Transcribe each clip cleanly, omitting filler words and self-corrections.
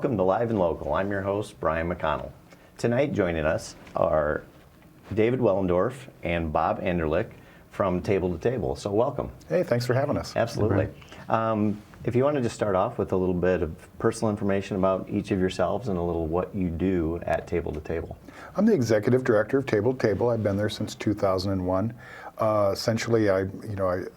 Welcome to Live and Local. I'm your host, Brian McConnell. Tonight joining us are David Wellendorf and Bob Andrlik from Table to Table. So welcome. Hey, thanks for having us. Absolutely. If you want to just start off with a little bit of personal information about each of yourselves and a little what you do at Table to Table. I'm the executive director of Table to Table. I've been there since 2001. Essentially, I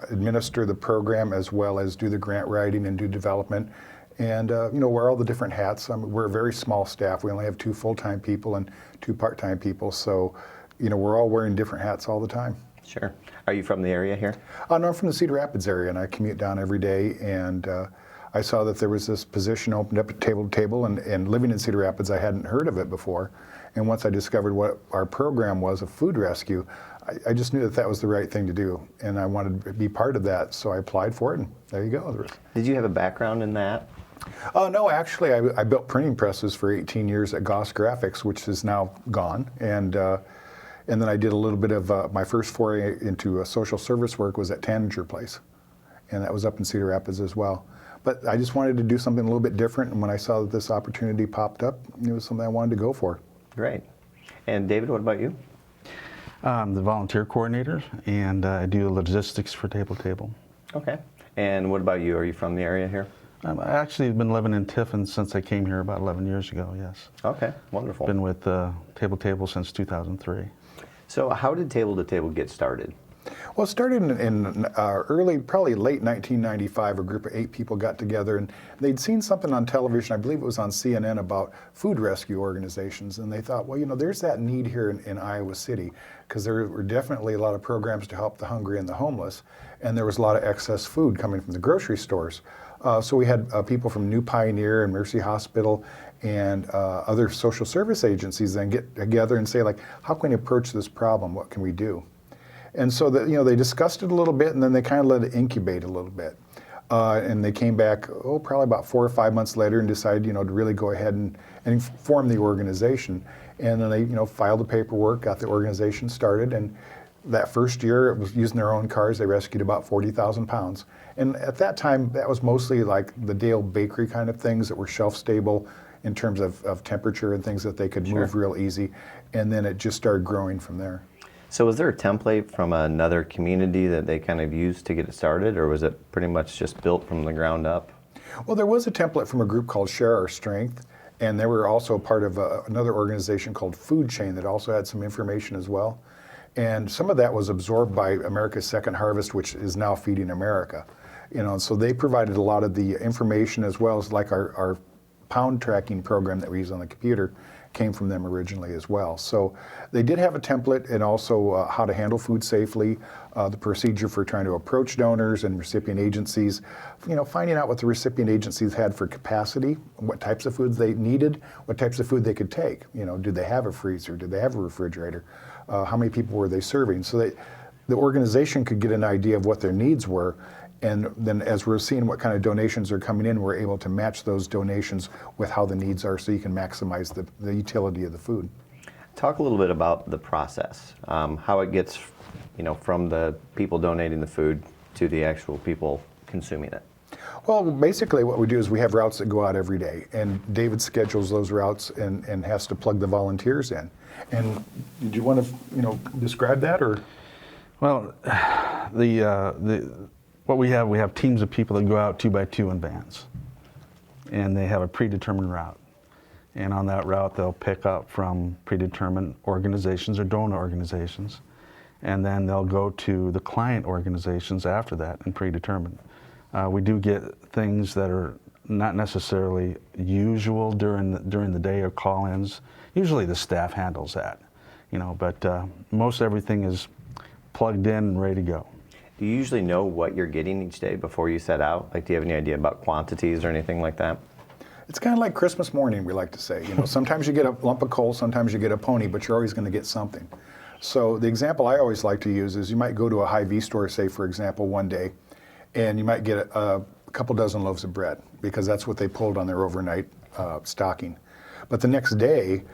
administer the program as well as do the grant writing and do development, and wear all the different hats. We're a very small staff. We only have 2 full-time people and 2 part-time people, so we're all wearing different hats all the time. Sure. Are you from the area here? No, I'm from the Cedar Rapids area, and I commute down every day. And I saw that there was this position opened up at Table to Table, and living in Cedar Rapids, I hadn't heard of it before. And once I discovered what our program was, a food rescue, I just knew that that was the right thing to do, and I wanted to be part of that. So I applied for it, and there you go. Did you have a background in that? No, actually, I built printing presses for 18 years at Goss Graphics, which is now gone. And then I did a little bit of my first foray into social service work was at Tanager Place, and that was up in Cedar Rapids as well. But I just wanted to do something a little bit different, and when I saw that this opportunity popped up, it was something I wanted to go for. Great. And David, what about you? I'm the volunteer coordinator, and I do logistics for Table to Table. Okay. And what about you? Are you from the area here? I've actually been living in Tiffin since I came here about 11 years ago, yes. Okay, wonderful. Been with Table to Table since 2003. So how did Table to Table get started? Well, it started in early, probably late 1995. A group of 8 people got together, and they'd seen something on television, I believe it was on CNN, about food rescue organizations. And they thought, well, there's that need here in Iowa City, because there were definitely a lot of programs to help the hungry and the homeless, and there was a lot of excess food coming from the grocery stores. So we had people from New Pioneer and Mercy Hospital and other social service agencies then get together and say, like, how can we approach this problem? What can we do? And so they discussed it a little bit, and then they kind of let it incubate a little bit. And they came back, probably about 4 or 5 months later, and decided, to really go ahead and form the organization. And then they, filed the paperwork, got the organization started, and that first year, it was using their own cars. They rescued about 40,000 pounds. And at that time, that was mostly like the Dale Bakery kind of things that were shelf stable in terms of temperature and things that they could move real easy. And then it just started growing from there. So was there a template from another community that they kind of used to get it started, or was it pretty much just built from the ground up? Well, there was a template from a group called Share Our Strength, and they were also part of another organization called Food Chain that also had some information as well. And some of that was absorbed by America's Second Harvest, which is now Feeding America. So they provided a lot of the information, as well as like our pound tracking program that we use on the computer came from them originally as well. So they did have a template, and also how to handle food safely, the procedure for trying to approach donors and recipient agencies, finding out what the recipient agencies had for capacity, what types of foods they needed, what types of food they could take. Did they have a freezer? Did they have a refrigerator? How many people were they serving? So the organization could get an idea of what their needs were. And then as we're seeing what kind of donations are coming in, we're able to match those donations with how the needs are, so you can maximize the utility of the food. Talk a little bit about the process, how it gets, from the people donating the food to the actual people consuming it. Well, basically what we do is we have routes that go out every day, and David schedules those routes and has to plug the volunteers in. And did you want to, describe that, or? Well, what we have teams of people that go out 2 by 2 in vans, and they have a predetermined route. And on that route, they'll pick up from predetermined organizations or donor organizations, and then they'll go to the client organizations after that and predetermined. We do get things that are not necessarily usual during the day or call-ins. Usually the staff handles that, but most everything is plugged in and ready to go. Do you usually know what you're getting each day before you set out? Like, do you have any idea about quantities or anything like that? It's kind of like Christmas morning, we like to say. Sometimes you get a lump of coal, sometimes you get a pony, but you're always going to get something. So the example I always like to use is you might go to a Hy-Vee store, say, for example, one day, and you might get a couple dozen loaves of bread, because that's what they pulled on their overnight stocking. But the next day,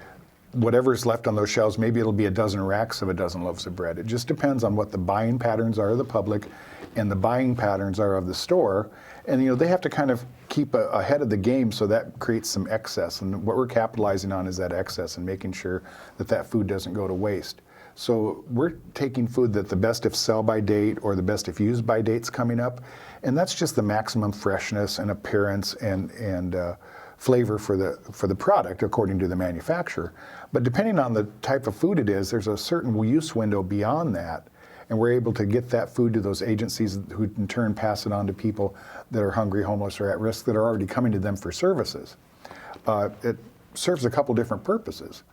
whatever's left on those shelves, maybe it'll be a dozen racks of a dozen loaves of bread. It just depends on what the buying patterns are of the public and the buying patterns are of the store. And they have to kind of keep ahead of the game, so that creates some excess. And what we're capitalizing on is that excess and making sure that that food doesn't go to waste. So we're taking food that the best if sell by date or the best if use by date's coming up, and that's just the maximum freshness and appearance and flavor for the product according to the manufacturer. But depending on the type of food it is, there's a certain use window beyond that, and we're able to get that food to those agencies who in turn pass it on to people that are hungry, homeless, or at risk that are already coming to them for services. It serves a couple different purposes.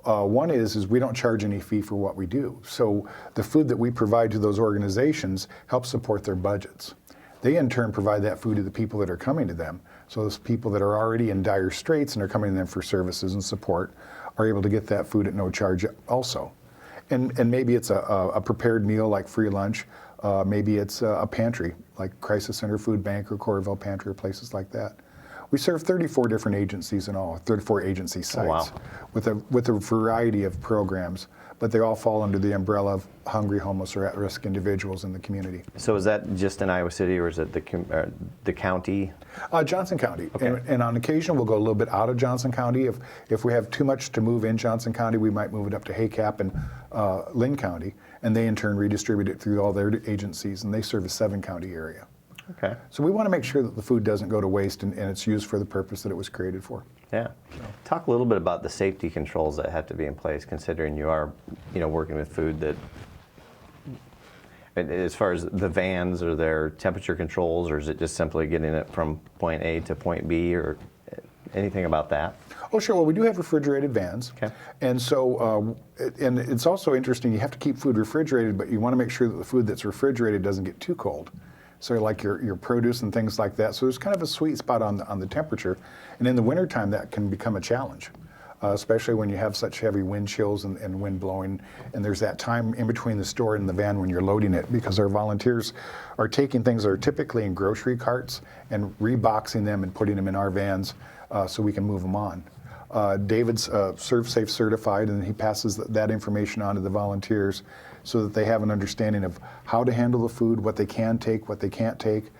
One is we don't charge any fee for what we do. So the food that we provide to those organizations helps support their budgets. They in turn provide that food to the people that are coming to them. So those people that are already in dire straits and are coming to them for services and support are able to get that food at no charge also. And maybe it's a prepared meal like free lunch. Maybe it's a pantry like Crisis Center Food Bank or Coralville Pantry or places like that. We serve 34 different agencies in all, 34 agency sites. Oh, wow. with a variety of programs, but they all fall under the umbrella of hungry, homeless, or at-risk individuals in the community. So is that just in Iowa City, or is it the county? Johnson County. Okay. And on occasion, we'll go a little bit out of Johnson County. If we have too much to move in Johnson County, we might move it up to Haycap and Lynn County, and they in turn redistribute it through all their agencies, and they serve a 7-county area. Okay. So we want to make sure that the food doesn't go to waste and it's used for the purpose that it was created for. Yeah. Talk a little bit about the safety controls that have to be in place, considering you are, working with food that, as far as the vans, are there temperature controls, or is it just simply getting it from point A to point B, or anything about that? Oh, sure. Well, we do have refrigerated vans. Okay. And so, and it's also interesting, you have to keep food refrigerated, but you want to make sure that the food that's refrigerated doesn't get too cold. So like your produce and things like that. So there's kind of a sweet spot on the temperature. And in the wintertime, that can become a challenge, especially when you have such heavy wind chills and wind blowing. And there's that time in between the store and the van when you're loading it, because our volunteers are taking things that are typically in grocery carts and reboxing them and putting them in our vans so we can move them on. David's ServSafe certified, and he passes that information on to the volunteers so that they have an understanding of how to handle the food, what they can take, what they can't take.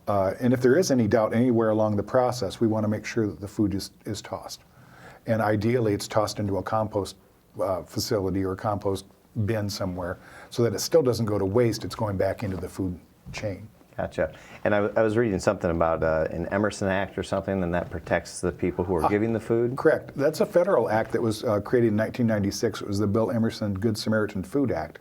And if there is any doubt anywhere along the process, we want to make sure that the food is tossed. And ideally, it's tossed into a compost facility or a compost bin somewhere so that it still doesn't go to waste, it's going back into the food chain. Gotcha. And I was reading something about an Emerson Act or something, and that protects the people who are giving the food? Correct. That's a federal act that was created in 1996. It was the Bill Emerson Good Samaritan Food Act.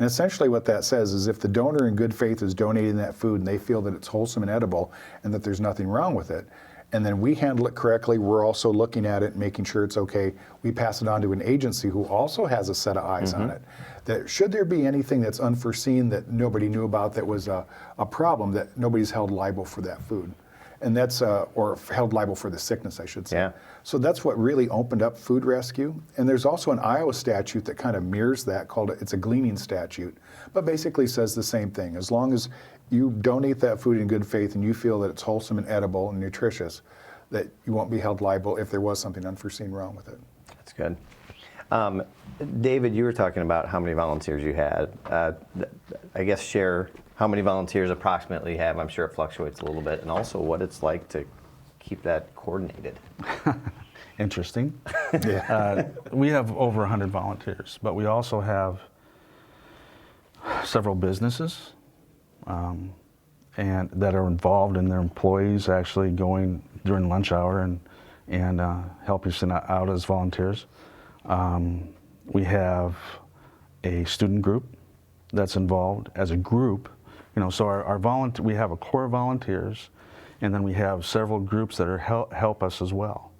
And essentially what that says is if the donor in good faith is donating that food and they feel that it's wholesome and edible and that there's nothing wrong with it, and then we handle it correctly, we're also looking at it, making sure it's okay, we pass it on to an agency who also has a set of eyes on it. That should there be anything that's unforeseen that nobody knew about that was a problem, that nobody's held liable for that food. And that's, or held liable for the sickness, I should say. Yeah. So that's what really opened up food rescue. And there's also an Iowa statute that kind of mirrors that, it's a gleaning statute, but basically says the same thing. As long as you donate that food in good faith and you feel that it's wholesome and edible and nutritious, that you won't be held liable if there was something unforeseen wrong with it. That's good. David, you were talking about how many volunteers you had. I guess share how many volunteers approximately you have. I'm sure it fluctuates a little bit, and also what it's like to keep that coordinated. Interesting. Yeah. We have over 100 volunteers, but we also have several businesses and that are involved in their employees actually going during lunch hour and helping us out as volunteers. We have a student group that's involved as a group. So our we have a core of volunteers, and then we have several groups that are help us as well,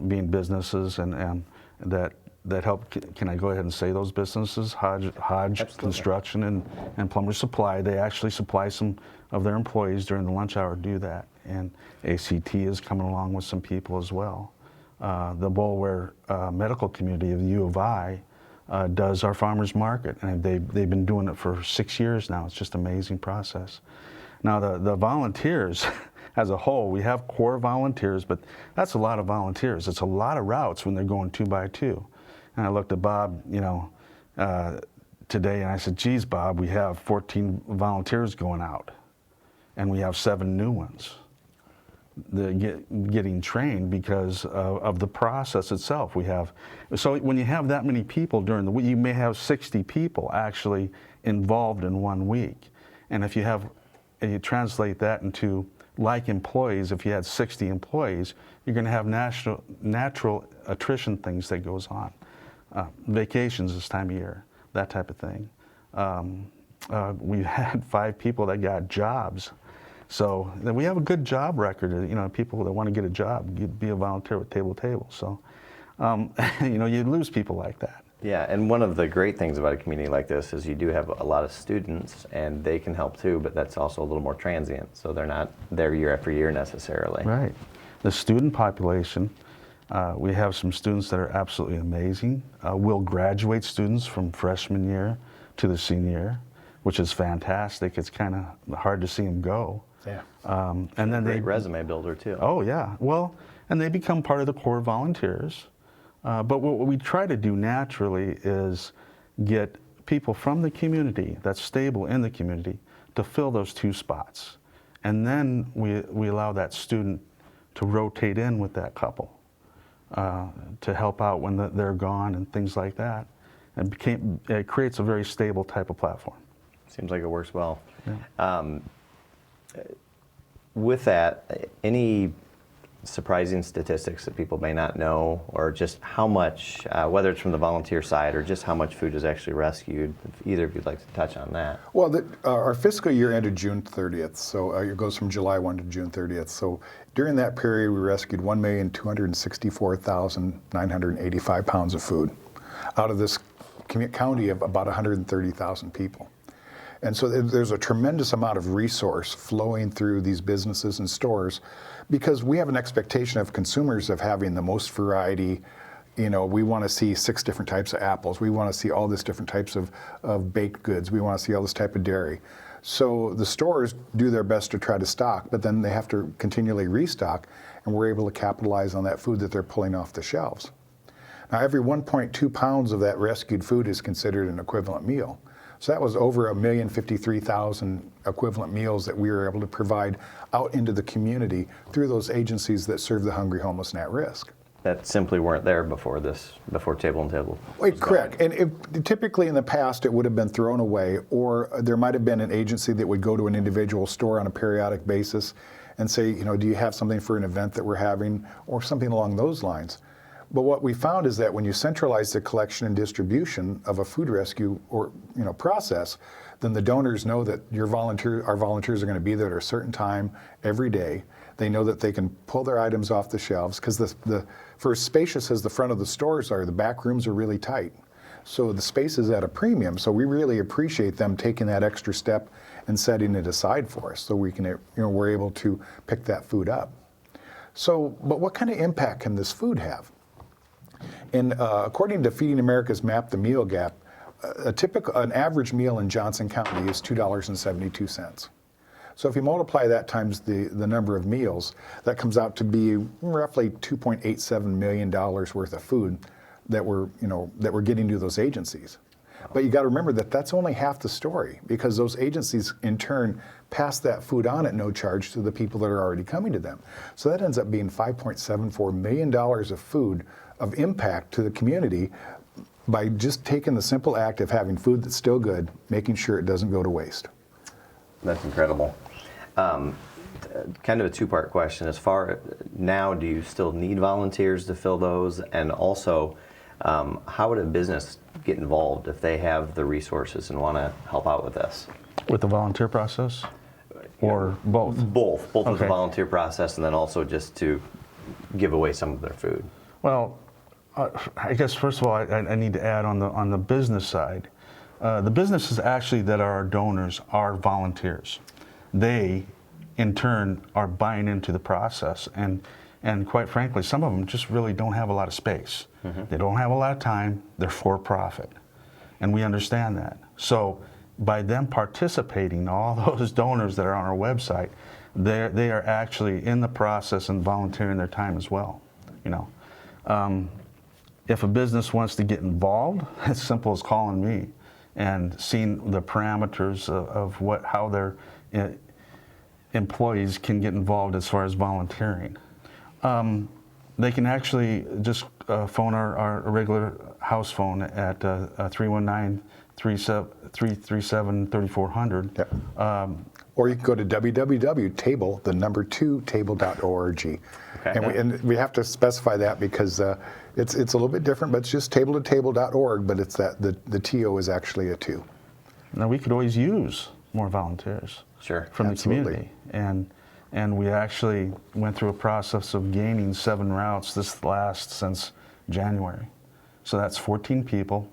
being businesses and that help. Can I go ahead and say those businesses? Hodge Absolutely. Construction and Plumber Supply. They actually supply some of their employees during the lunch hour to do that. And ACT is coming along with some people as well. The Boulware medical community of the U of I does our farmers market, and they've been doing it for 6 years now. It's just an amazing process. Now the volunteers as a whole, we have core volunteers, but that's a lot of volunteers. It's a lot of routes when they're going 2 by 2. And I looked at Bob, today, and I said, geez, Bob, we have 14 volunteers going out, and we have 7 new ones. They're getting trained because of the process itself. So when you have that many people during the week, you may have 60 people actually involved in 1 week. And if you translate that into like employees, if you had 60 employees, you're going to have natural attrition things that goes on. Vacations this time of year, that type of thing. We've had 5 people that got jobs. So we have a good job record. People that want to get a job, be a volunteer with Table to Table. So, you lose people like that. Yeah, and one of the great things about a community like this is you do have a lot of students, and they can help too, but that's also a little more transient. So they're not there year after year necessarily. Right. The student population, we have some students that are absolutely amazing. We'll graduate students from freshman year to the senior year, which is fantastic. It's kind of hard to see them go. Yeah. And then great resume builder too. Oh yeah. Well, and they become part of the core volunteers. But what we try to do naturally is get people from the community that's stable in the community to fill those 2 spots. And then we allow that student to rotate in with that couple to help out when they're gone and things like that. And it creates a very stable type of platform. Seems like it works well. Yeah. With that, any surprising statistics that people may not know, or just how much, whether it's from the volunteer side or just how much food is actually rescued, if either of you'd like to touch on that? Well, our fiscal year ended June 30th, so it goes from July 1 to June 30th. So during that period, we rescued 1,264,985 pounds of food out of this county of about 130,000 people. And so there's a tremendous amount of resource flowing through these businesses and stores, because we have an expectation of consumers of having the most variety. We want to see 6 different types of apples. We want to see all this different types of baked goods. We want to see all this type of dairy. So the stores do their best to try to stock, but then they have to continually restock, and we're able to capitalize on that food that they're pulling off the shelves. Now, every 1.2 pounds of that rescued food is considered an equivalent meal. So that was over 1,053,000 equivalent meals that we were able to provide out into the community through those agencies that serve the hungry, homeless, and at risk. That simply weren't there before Table and Table. Wait, correct. And typically in the past it would have been thrown away, or there might have been an agency that would go to an individual store on a periodic basis and say, do you have something for an event that we're having, or something along those lines. But what we found is that when you centralize the collection and distribution of a food rescue or process, then the donors know that our volunteers are going to be there at a certain time every day. They know that they can pull their items off the shelves, because for as spacious as the front of the stores are, the back rooms are really tight. So the space is at a premium. So we really appreciate them taking that extra step and setting it aside for us, so we can, we're able to pick that food up. So, but what kind of impact can this food have? And according to Feeding America's Map the Meal Gap, an average meal in Johnson County is $2.72. So if you multiply that times the number of meals, that comes out to be roughly $2.87 million worth of food that we're getting to those agencies. But you got to remember that that's only half the story, because those agencies in turn pass that food on at no charge to the people that are already coming to them. So that ends up being $5.74 million of food of impact to the community by just taking the simple act of having food that's still good, making sure it doesn't go to waste. That's incredible. Kind of a 2-part question. As far now, do you still need volunteers to fill those? And also, how would a business get involved if they have the resources and want to help out with this? With the volunteer process? Or both? Both with Okay. the volunteer process, and then also just to give away some of their food. Well, I guess first of all, I need to add on the business side. The businesses actually that are our donors are volunteers. They, in turn, are buying into the process, and quite frankly, some of them just really don't have a lot of space. Mm-hmm. They don't have a lot of time. They're for profit, and we understand that. So by them participating, all those donors that are on our website, they are actually in the process and volunteering their time as well. if a business wants to get involved, it's simple as calling me and seeing the parameters of how their employees can get involved as far as volunteering. They can actually just phone our regular house phone at 319-337-3400. Yep. Or you can go to www.table2table.org. Okay. And we have to specify that because it's a little bit different, but it's just table2table.org, but it's that the TO is actually a 2. Now, we could always use more volunteers Sure. from Absolutely. the community. And we actually went through a process of gaining 7 routes since January. So that's 14 people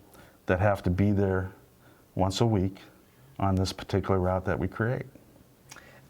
that have to be there once a week on this particular route that we create.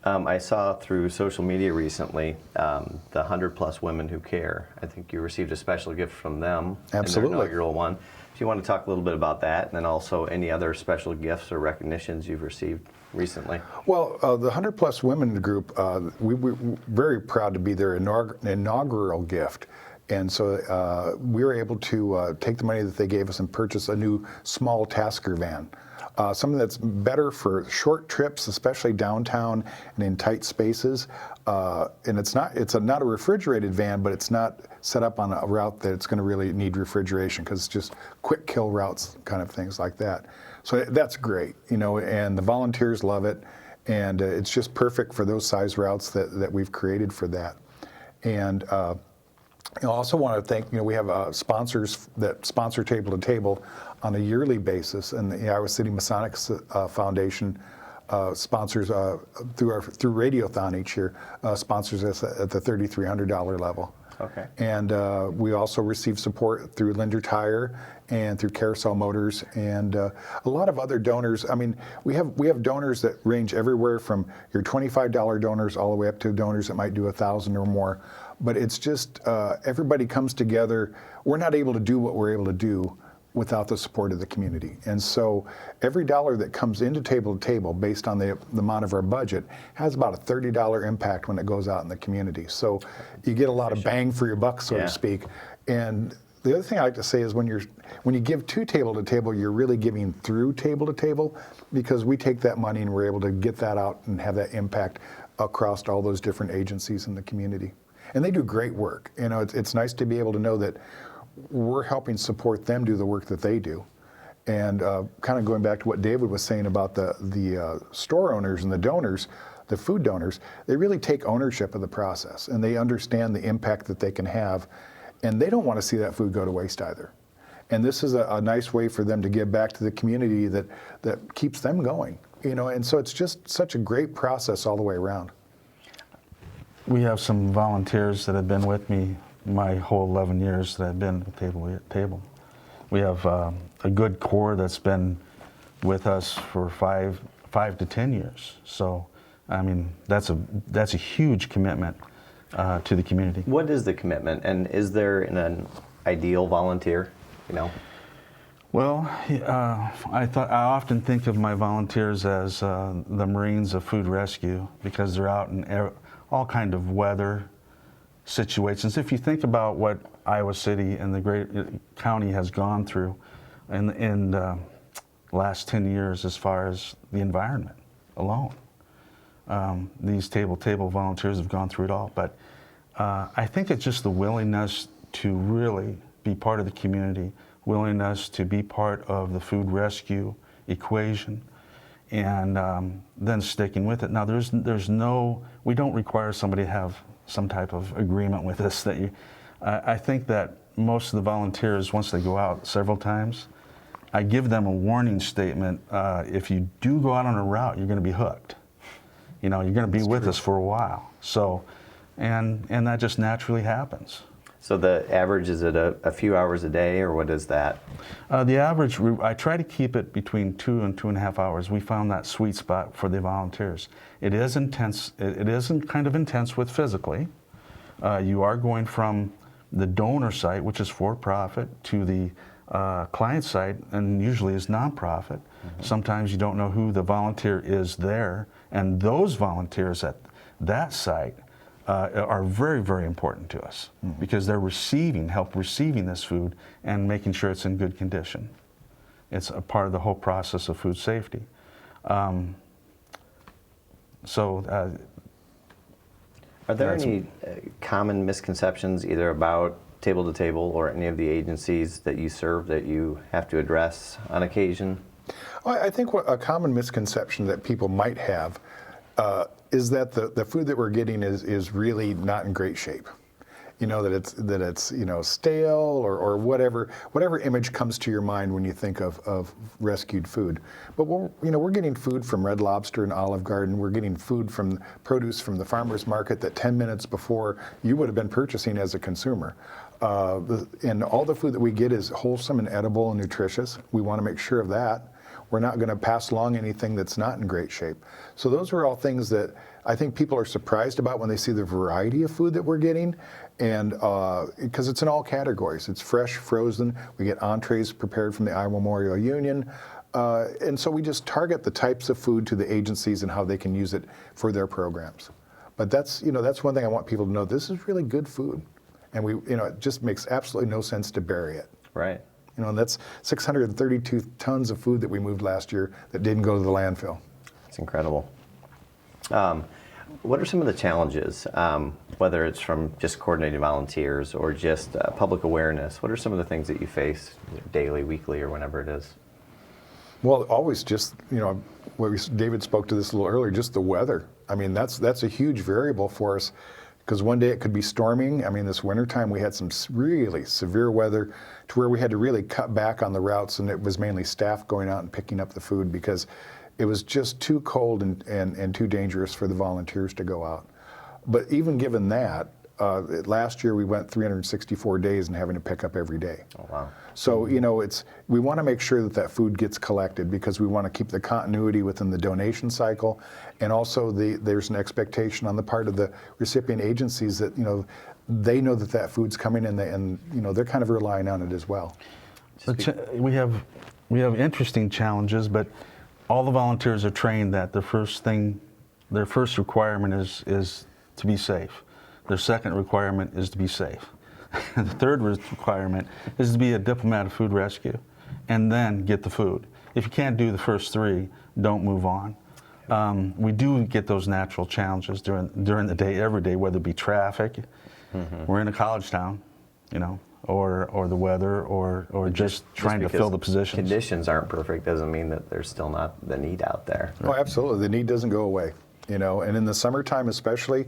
I saw through social media recently the 100+ Women Who Care. I think you received a special gift from them Absolutely. in their inaugural one. If you want to talk a little bit about that, and then also any other special gifts or recognitions you've received recently. Well, the 100+ Women group, we were very proud to be their inaugural gift. And so we were able to take the money that they gave us and purchase a new small Tasker van. Something that's better for short trips, especially downtown and in tight spaces. And it's not a refrigerated van, but it's not set up on a route that it's going to really need refrigeration because it's just quick kill routes, kind of things like that. So that's great, and the volunteers love it, and it's just perfect for those size routes that we've created for that. And I also want to thank, we have sponsors that sponsor Table to Table on a yearly basis, and the Iowa City Masonic Foundation sponsors through Radiothon each year, sponsors us at the $3,300 level. Okay. And we also receive support through Linder Tire and through Carousel Motors and a lot of other donors. I mean, we have donors that range everywhere from your $25 donors all the way up to donors that might do $1,000 or more. But it's just everybody comes together. We're not able to do what we're able to do without the support of the community. And so every dollar that comes into Table to Table based on the amount of our budget has about a $30 impact when it goes out in the community. So you get a lot of bang for your buck, so to speak. And the other thing I like to say is when you give to Table to Table, you're really giving through Table to Table because we take that money and we're able to get that out and have that impact across all those different agencies in the community. And they do great work. It's nice to be able to know that we're helping support them do the work that they do. And kind of going back to what David was saying about the store owners and the donors, the food donors, they really take ownership of the process and they understand the impact that they can have, and they don't want to see that food go to waste either. And this is a nice way for them to give back to the community that keeps them going. And so it's just such a great process all the way around. We have some volunteers that have been with me my whole 11 years that I've been at Table. We have a good core that's been with us for 5 to 10 years. So, I mean, that's a huge commitment to the community. What is the commitment, and is there an ideal volunteer? Well, I often think of my volunteers as the Marines of food rescue because they're out in all kind of weather situations. If you think about what Iowa City and the great county has gone through in the last 10 years as far as the environment alone, these Table volunteers have gone through it all. But I think it's just the willingness to really be part of the community, willingness to be part of the food rescue equation, and then sticking with it. Now, we don't require somebody to have some type of agreement with us. I think that most of the volunteers, once they go out several times, I give them a warning statement. If you do go out on a route, you're going to be hooked. You're going to be with us for a while. So, and that just naturally happens. So the average, is it a few hours a day, or what is that? The average, I try to keep it between 2 and 2.5 hours. We found that sweet spot for the volunteers. It is intense. It is kind of intense with physically. You are going from the donor site, which is for profit, to the client site, and usually is nonprofit. Mm-hmm. Sometimes you don't know who the volunteer is there, and those volunteers at that site are very, very important to us because they're help receiving this food and making sure it's in good condition. It's a part of the whole process of food safety. Are there any common misconceptions either about Table to Table or any of the agencies that you serve that you have to address on occasion? Well, I think a common misconception that people might have is that the food that we're getting is really not in great shape. You know, that it's you know, stale or whatever image comes to your mind when you think of rescued food. But we're getting food from Red Lobster and Olive Garden. We're getting food from produce from the farmer's market that 10 minutes before you would have been purchasing as a consumer. And all the food that we get is wholesome and edible and nutritious. We want to make sure of that. We're not going to pass along anything that's not in great shape. So those are all things that I think people are surprised about when they see the variety of food that we're getting, and because it's in all categories. It's fresh, frozen. We get entrees prepared from the Iowa Memorial Union. And so we just target the types of food to the agencies and how they can use it for their programs. But that's one thing I want people to know. This is really good food. And it just makes absolutely no sense to bury it. Right. And that's 632 tons of food that we moved last year that didn't go to the landfill. It's incredible. What are some of the challenges, whether it's from just coordinating volunteers or just public awareness? What are some of the things that you face daily, weekly, or whenever it is? Well, always just, David spoke to this a little earlier, just the weather. I mean, that's a huge variable for us, because one day it could be storming. I mean, this wintertime we had some really severe weather to where we had to really cut back on the routes, and it was mainly staff going out and picking up the food because it was just too cold and too dangerous for the volunteers to go out. But even given that, last year we went 364 days and having to pick up every day. Oh, wow. So, we want to make sure that food gets collected because we want to keep the continuity within the donation cycle. And also there's an expectation on the part of the recipient agencies that, they know that food's coming and they're kind of relying on it as well. We have interesting challenges, but all the volunteers are trained that their first requirement is to be safe. Their second requirement is to be safe. The third requirement is to be a diplomat of food rescue, and then get the food. If you can't do the first three, don't move on. We do get those natural challenges during the day, every day, whether it be traffic, we're in a college town, or the weather, or just trying to fill the positions. Conditions aren't perfect doesn't mean that there's still not the need out there. Oh, absolutely. The need doesn't go away. And in the summertime especially,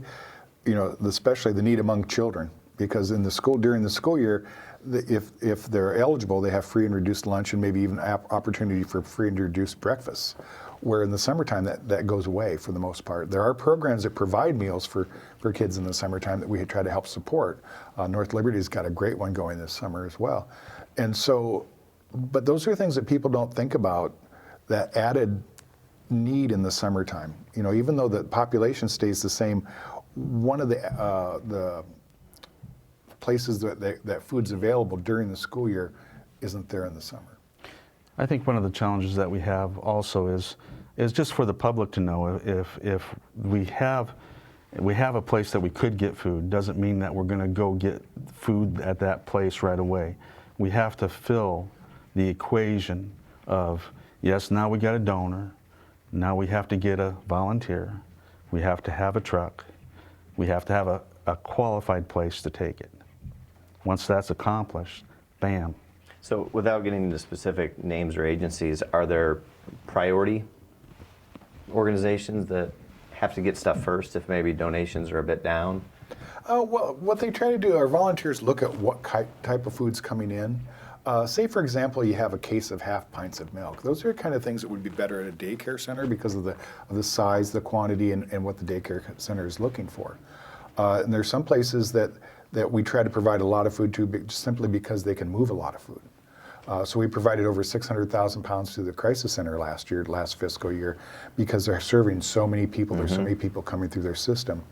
especially the need among children, because during the school year, if they're eligible, they have free and reduced lunch and maybe even opportunity for free and reduced breakfasts. Where in the summertime, that goes away for the most part. There are programs that provide meals for kids in the summertime that we try to help support. North Liberty's got a great one going this summer as well. And so, but those are things that people don't think about, that added need in the summertime. Even though the population stays the same, one of the places that food's available during the school year isn't there in the summer. I think one of the challenges that we have also is just for the public to know if we have a place that we could get food, doesn't mean that we're going to go get food at that place right away. We have to fill the equation of, yes, now we got a donor, now we have to get a volunteer, we have to have a truck, we have to have a qualified place to take it. Once that's accomplished, bam. So without getting into specific names or agencies, are there priority organizations that have to get stuff first if maybe donations are a bit down? Well, what they try to do, our volunteers look at what type of food's coming in. Say, for example, you have a case of half pints of milk. Those are kind of things that would be better at a daycare center because of the size, the quantity, and what the daycare center is looking for. And there's some places that we try to provide a lot of food to simply because they can move a lot of food. So we provided over 600,000 pounds to the Crisis Center last fiscal year, because they're serving so many people. There's so many people coming through their system.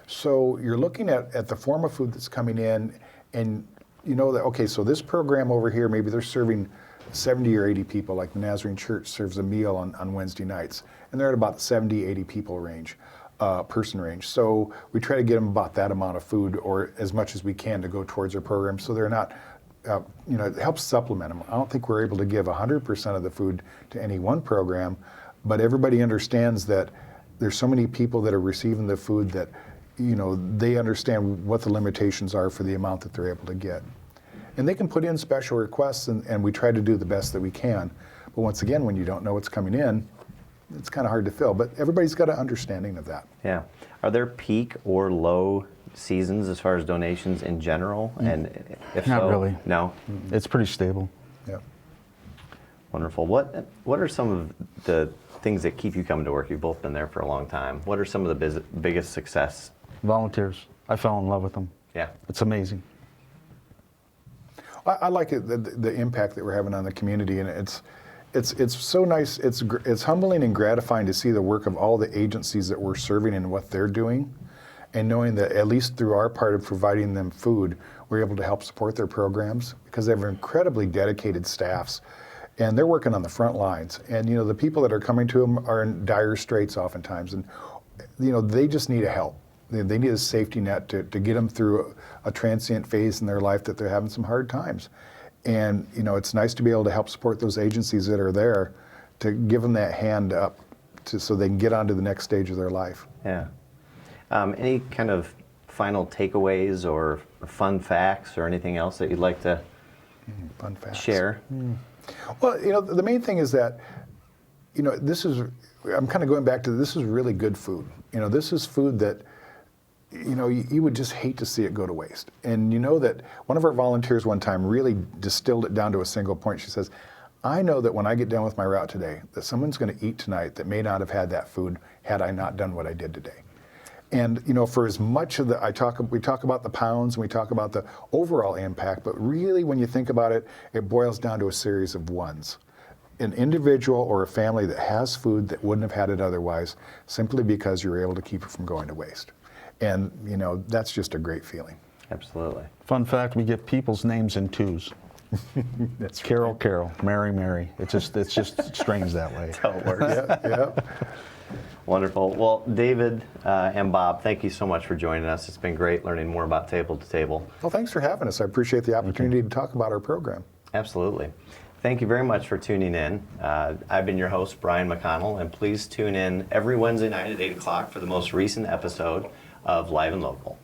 So you're looking at the form of food that's coming in, and you know that, okay, so this program over here, maybe they're serving 70 or 80 people, like the Nazarene Church serves a meal on Wednesday nights, and they're at about the 70, 80 people range. person range. So we try to get them about that amount of food or as much as we can to go towards our program so they're not, it helps supplement them. I don't think we're able to give 100% of the food to any one program, but everybody understands that there's so many people that are receiving the food that, they understand what the limitations are for the amount that they're able to get. And they can put in special requests and we try to do the best that we can. But once again, when you don't know what's coming in, it's kind of hard to fill. But everybody's got an understanding of that. Yeah. Are there peak or low seasons as far as donations in general? And if Not so, really. No? It's pretty stable. Yeah. Wonderful. What are some of the things that keep you coming to work? You've both been there for a long time. What are some of the biggest success? Volunteers. I fell in love with them. Yeah. It's amazing. I like it, the impact that we're having on the community, and it's so nice. It's humbling and gratifying to see the work of all the agencies that we're serving and what they're doing, and knowing that at least through our part of providing them food, we're able to help support their programs because they have incredibly dedicated staffs, and they're working on the front lines. And the people that are coming to them are in dire straits oftentimes, and they just need a help. They need a safety net to get them through a transient phase in their life that they're having some hard times. And, it's nice to be able to help support those agencies that are there to give them that hand up so they can get on to the next stage of their life. Yeah. Any kind of final takeaways or fun facts or anything else that you'd like to Fun facts. share? Well, the main thing is that, I'm kind of going back to this is really good food. This is food that, you would just hate to see it go to waste. And that one of our volunteers one time really distilled it down to a single point. She says, I know that when I get done with my route today, that someone's going to eat tonight that may not have had that food had I not done what I did today. And for as much of we talk about the pounds and we talk about the overall impact, but really when you think about it, it boils down to a series of ones. An individual or a family that has food that wouldn't have had it otherwise, simply because you were able to keep it from going to waste. And, that's just a great feeling. Absolutely. Fun fact, we get people's names in twos. That's Carol, Carol, Mary, Mary. It's just strange that way. That's how it works. Yeah. Wonderful. Well, David and Bob, thank you so much for joining us. It's been great learning more about Table to Table. Well, thanks for having us. I appreciate the opportunity to talk about our program. Absolutely. Thank you very much for tuning in. I've been your host, Brian McConnell, and please tune in every Wednesday night at 8 o'clock for the most recent episode of Live and Local.